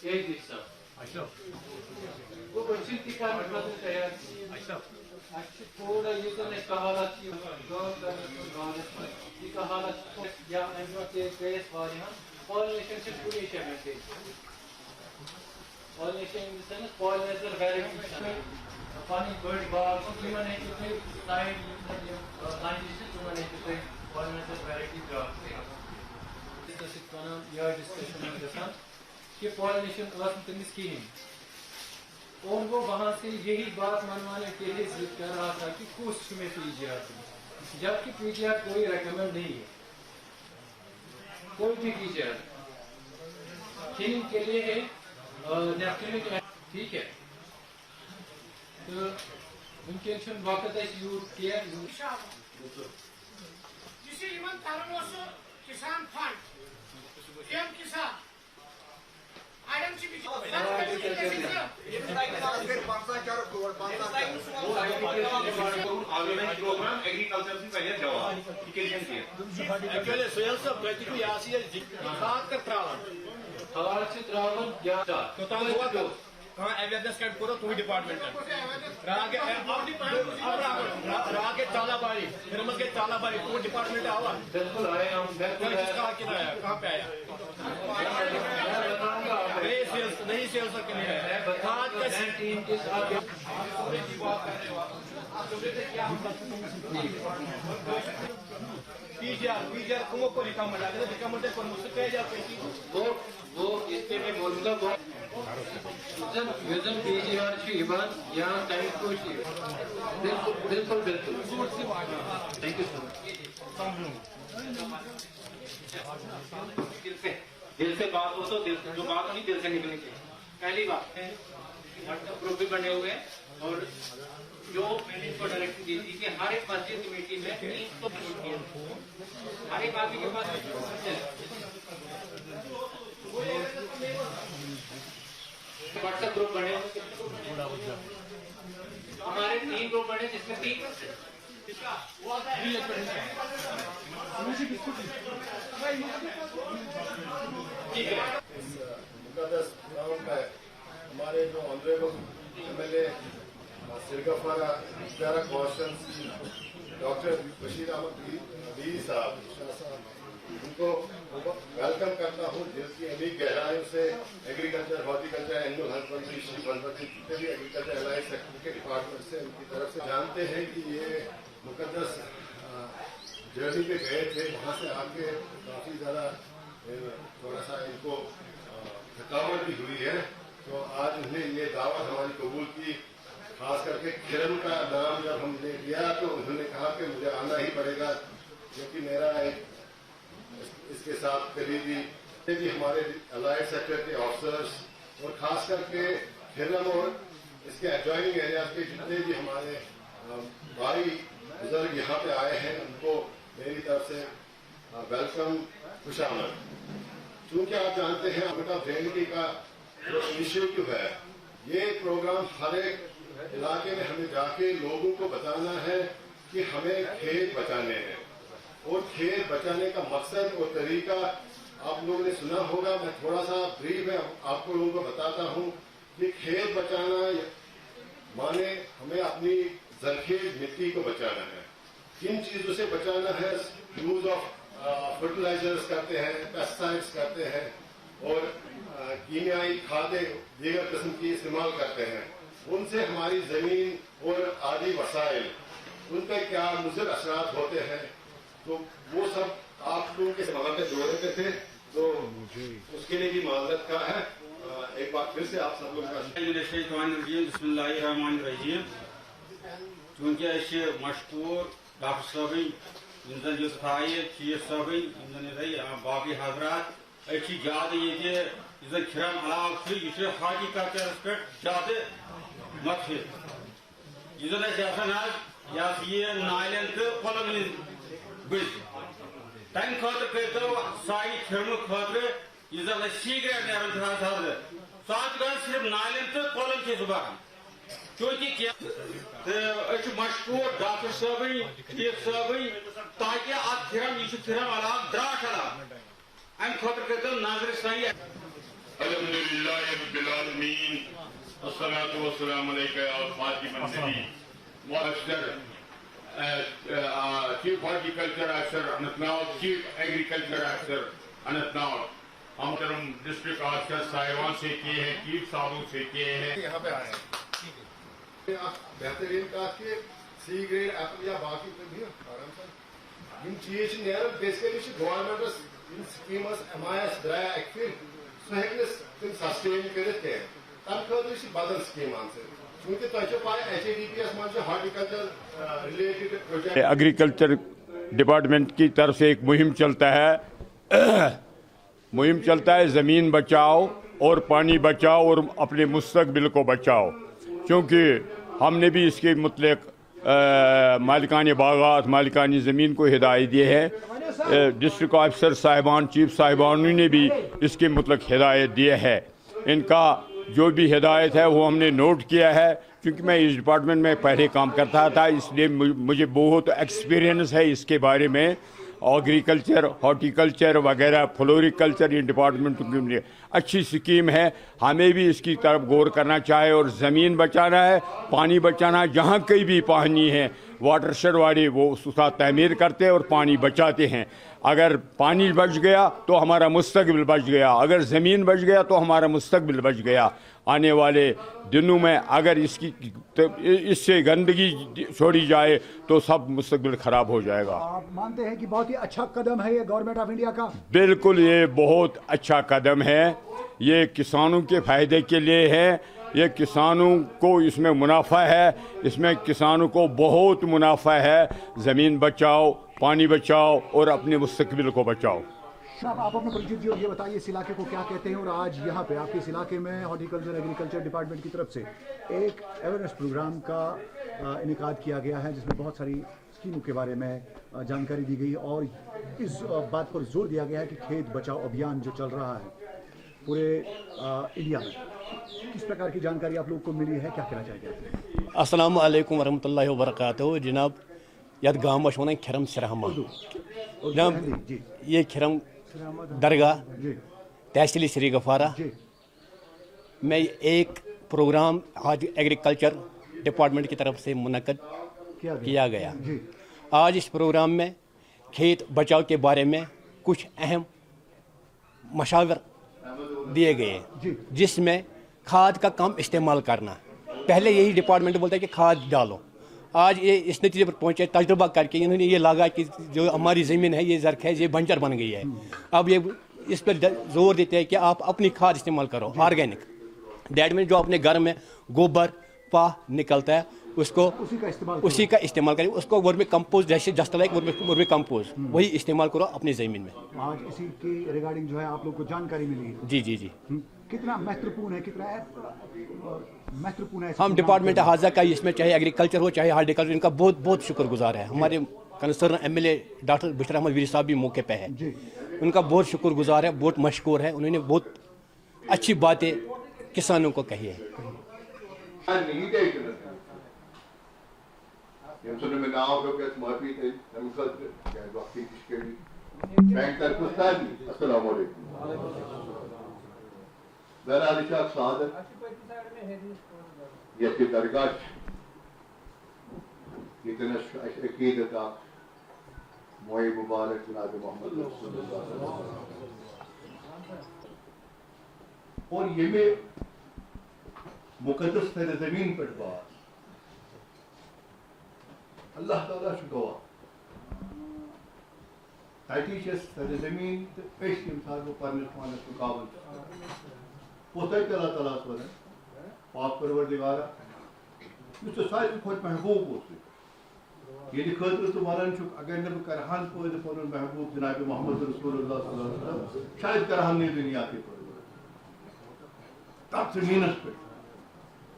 ایک حصہ وہ بچی کی کار مطلب تیار اچھا تھوڑا یہ تو نہیں حالت یہ حالت یا پیس پالنیشن سے پوری شہر pollination in the sense pollinizer variety پانی بڑی باغ تمن ہیکو تھی سائنٹسٹ تمن ہیکو تھی پالنیزر ویرائٹی ڈراپ یہ ڈسکشن گژھان کہ پالنیشن تمس کہین اور وہ وہاں سے یہی بات منوانے کے لیے ضد کر رہا تھا کہ کس میں پی جی آر جبکہ پی جی آر کوئی ریکمینڈ نہیں ہے کوئی بھی پی جی آر کھیل کے لیے ہے ٹھیک ہے تو ونکن وقت یوت کی کسان فنڈ ایم کسان اویرنس کیمپ کرو تھی ڈپارٹمنٹ راگ تالا باری پھر گئی تالا باری تو ڈپارٹمنٹ آوا کہاں پہ آیا نہیں سیلس کے لیے پی جی آر کمو کو ریکمنڈ وہ اس پہ میں بولوں گا پی جی آر یہاں ٹائم کو بالکل بالکل تھینک یو سو مچ دل سے بات ہو تو جو بات ہونی دل سے نکلنی چاہیے. پہلی بات ہے واٹس ایپ گروپ بھی بنے ہوئے ہیں اور جو میں نے اس کو ڈائریکشن دی تھی کہ ہر ایک مسجد کمیٹی میں 300 ہر ایک آدمی کے پاس واٹس ایپ گروپ بنے ہوئے ہمارے 3 گروپ بنے جس میں 3 مقدس گراؤنڈ ہے ہمارے جو آنریبل ایم ایل اے سرگفارہ پیارا کوشچن ڈاکٹر بشیر احمد بی صاحب ان کو ویلکم کرتا ہوں جس کی ابھی گہرائیوں سے agriculture horticulture animal husbandry shape husbandry جتنے بھی ایگریکلچر الائنس سیکٹر کے ڈپارٹمنٹ سے ان کی طرف سے جانتے ہیں کہ یہ مقدس جرنی پہ گئے تھے وہاں سے آ کے کافی زیادہ تھوڑا سا ان کو تھکاوٹ بھی ہوئی ہے تو آج انہیں یہ دعوت ہماری قبول کی. خاص کر کے کھیرن کا نام جب ہم نے لیا تو انہوں نے کہا کہ مجھے آنا ہی پڑے گا کیونکہ میرا ایک اس کے ساتھ قریبی بھی ہمارے الائنس سیکٹر کے آفیسرس اور خاص کر کے کھیرن اور اس کے ایڈجوائننگ ایریاز کے جتنے بھی ہمارے بھائی بزرگ یہاں پہ آئے ہیں ان کو میری طرف سے ویلکم خوش آمد. چونکہ آپ جانتے ہیں امرتا جینتی کا جو انیشیٹو ہے یہ پروگرام ہر ایک علاقے میں ہمیں جا کے لوگوں کو بتانا ہے کہ ہمیں کھیت بچانے ہیں اور کھیت بچانے کا مقصد اور طریقہ آپ لوگوں نے سنا ہوگا. میں تھوڑا سا بریف میں آپ کو لوگوں کو بتاتا ہوں کہ کھیت بچانا مانے ہمیں اپنی زرخیز مٹی کو بچانا ہے. کن چیزوں سے بچانا ہے؟ یوز آف فرٹیلائزرز کرتے ہیں, پیسٹیسائڈس کرتے ہیں اور کیمیائی کھادیں دیگر قسم کی استعمال کرتے ہیں. ان سے ہماری زمین اور آبی وسائل ان پہ کیا مضر اثرات ہوتے ہیں تو وہ سب آپ لوگوں کے وہاں پہ جوڑے پہ تھے تو اس کے لیے بھی معذرت کا ہے. ایک بار پھر سے آپ سب لوگ بسم اللہ الرحمن الرحیم. چونکہ مشکور ڈاکٹر صٲبٕنۍ یُس تھایہِ چیف صٲبٕنۍ باقٕے حضرات أسۍ زیادٕ ییٚتہِ یُس زن کھِرم علاقہٕ چھُ یہِ چھُ ہارٹیکلچرس پٮ۪ٹھ زیادٕ متفق. یُس زن اَسہِ آسان حظ یہِ نالٮ۪ن تہٕ کۄلن ہٕنٛدۍ بٔتھۍ تمہِ خٲطرٕ کٔرۍتو سانہِ کھِرمہٕ خٲطرٕ یُس زن اَسہِ سیٖگریٹ نیران چھُ حظ حضرت سُہ حظ چھُ گژھان صرف نالٮ۪ن تہٕ کۄلن چھِ سُہ بَران. چونکہ مشکور ڈاکٹر صٲبٕنۍ چیف صٲبٕنۍ تاکہ اتھ کھِرم یہ کھِرم علاقہٕ درٛاٹھ علاقہٕ امہِ خٲطرٕ کٔرۍتو نظرِ سٲنی الحمدللہ رب العالمین والصلاة والسلام علیکہ یا خاتم النبیین. مؤثر چیف ہارٹیکلچر افسر اننت ناگ, چیف ایگریکلچر افسر اننت ناگ, محترم ڈسٹرکٹ آفیسر صاحبان سے کیے ہیں, چیف صاحبوں سے کیے ہیں. یہاں پہ آئے ہیں بہترین کہا کہ سی گریڈ ایپل یا باقی آرام سے یم چیز نیران basically governments schemes M I S دریا اکہ سہ تم سسٹین کرت کی تمہ خاطر بدل سکیم آمت چونکہ تہ پائی H A D P S من horticulture related project. Agriculture department کی طرف سے ایک مہم چلتا ہے زمین بچاؤ اور پانی بچاؤ اور اپنے مستقبل کو بچاؤ, کیونکہ ہم نے بھی اس کے متعلق مالکان باغات مالکان زمین کو ہدایت دی ہے. ڈسٹرکٹ آفیسر صاحبان چیف صاحبانوں نے بھی اس کے متعلق ہدایت دی ہے. ان کا جو بھی ہدایت ہے وہ ہم نے نوٹ کیا ہے, کیونکہ میں اس ڈپارٹمنٹ میں پہلے کام کرتا تھا, اس لیے مجھے بہت ایکسپیرینس ہے اس کے بارے میں. ایگریکلچر ہارٹیکلچر وغیرہ فلوریکلچر یہ ڈپارٹمنٹ کے لیے اچھی سکیم ہے, ہمیں بھی اس کی طرف غور کرنا چاہے. اور زمین بچانا ہے, پانی بچانا ہے, جہاں کہیں بھی پانی ہے واٹر شیڈ والے وہ اس کا تعمیر کرتے اور پانی بچاتے ہیں. اگر پانی بچ گیا تو ہمارا مستقبل بچ گیا, اگر زمین بچ گیا تو ہمارا مستقبل بچ گیا. آنے والے دنوں میں اگر اس سے گندگی چھوڑی جائے تو سب مستقبل خراب ہو جائے گا. آپ مانتے ہیں کہ بہت ہی اچھا قدم ہے یہ گورنمنٹ آف انڈیا کا؟ بالکل, یہ بہت اچھا قدم ہے. یہ کسانوں کے فائدے کے لیے ہے, یہ کسانوں کو اس میں منافع ہے, اس میں کسانوں کو بہت منافع ہے. زمین بچاؤ, پانی بچاؤ اور اپنے مستقبل کو بچاؤ. آپ اپنا پریچت دیو, یہ بتائیے اس علاقے کو کیا کہتے ہیں, اور آج یہاں پہ آپ کے اس علاقے میں ہارٹیکلچر ایگریکلچر ڈپارٹمنٹ کی طرف سے ایک اویئرنیس پروگرام کا انعقاد کیا گیا ہے, جس میں بہت ساری اسکیموں کے بارے میں جانکاری دی گئی اور اس بات پر زور دیا گیا ہے کہ کھیت بچاؤ ابھیان جو چل رہا ہے پورے انڈیا میں, کس پرکار کی جانکاری آپ لوگوں کو ملی ہے, کیا کہنا چاہتے ہیں؟ السلام علیکم ورحمۃ اللہ وبرکاتہ. جناب یت گام ونان کھرم سرہما, جناب یہ کھرم درگاہ تحصیل سری گفارہ میں ایک پروگرام آج ایگریکلچر ڈپارٹمنٹ کی طرف سے منعقد کیا گیا. آج اس پروگرام میں کھیت بچاؤ کے بارے میں کچھ اہم مشاور دیے گئے, جس میں کھاد کا کم استعمال کرنا. پہلے یہی ڈپارٹمنٹ بولتا ہے کہ کھاد ڈالو, آج یہ اس نتیجے پر پہنچے تجربہ کر کے انہوں نے یہ لگا کہ جو ہماری زمین ہے یہ زرخیز یہ بنجر بن گئی ہے. اب یہ اس پر زور دیتے ہیں کہ آپ اپنی کھاد استعمال کرو آرگینک. دیٹ مین جو اپنے گھر میں گوبر پاہ نکلتا ہے اس کو اسی کا استعمال کریں, اس کو ورمی کمپوز جیسے جسٹ لائک ورمی کمپوز وہی استعمال کرو اپنی زمین میں. آج اسی کی ریگارڈنگ جو ہے آپ لوگ کو جانکاری ملی ہے. جی جی جی, کتنا مہتوپورن ہے, کتنا مہتوپورن ہے. ہم ڈپارٹمنٹ حاضہ کا اس میں چاہے ایگریکلچر ہو چاہے ہارٹیکلچر ان کا بہت بہت شکر گزار ہے. ہمارے concern M L A doctor Bashir Ahmad Veer sahab بھی موقع پہ ہے, ان کا بہت شکر گزار ہے, بہت مشکور ہے. انہوں نے بہت اچھی باتیں کسانوں کو کہی ہے. السلام علیکم. بہرحال سعادت یہ درگاہ یتنس عقیدت موئے مبارک جناب محمد رسول اللہ صلی اللہ علیہ وسلم اور یہ میں مقدس سرزمین پر بات اللہ تعالیٰ گواہ تاکہ سرزمین پیش انسان کو پانس پانس مقابل وہ تک اللہ تعالیٰ ونان پاک پروردگارہ اس سارے کھوت محبوب یہ خاطر تو ونان اگر نہ بہ کرہان پٲدٕ پنن محبوب جناب محمد رسول اللہ صلی اللہ علیہ وسلم شاید کرہان نہ دنیا کے پٲدٕ تتھ زمینس پہ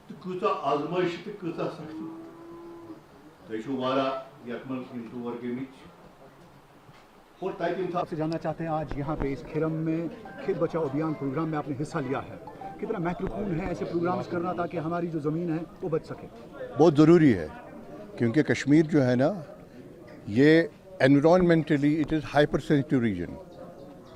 تو کۭژاہ آزمائش تو کۭژاہ سختی تُہۍ چھِو واریاہ یتھ منٛز یِم تور گٔمٕتۍ اور آپ سے جاننا چاہتے ہیں آج یہاں پہ اس کھرم میں کھیت بچاؤ ابھیان پروگرام میں آپ نے حصہ لیا ہے, کتنا مہتوپورن ہے ایسے پروگرامز کرنا تاکہ ہماری جو زمین ہے وہ بچ سکے؟ بہت ضروری ہے کیونکہ کشمیر جو ہے نا یہ environmentally it is hyper sensitive region.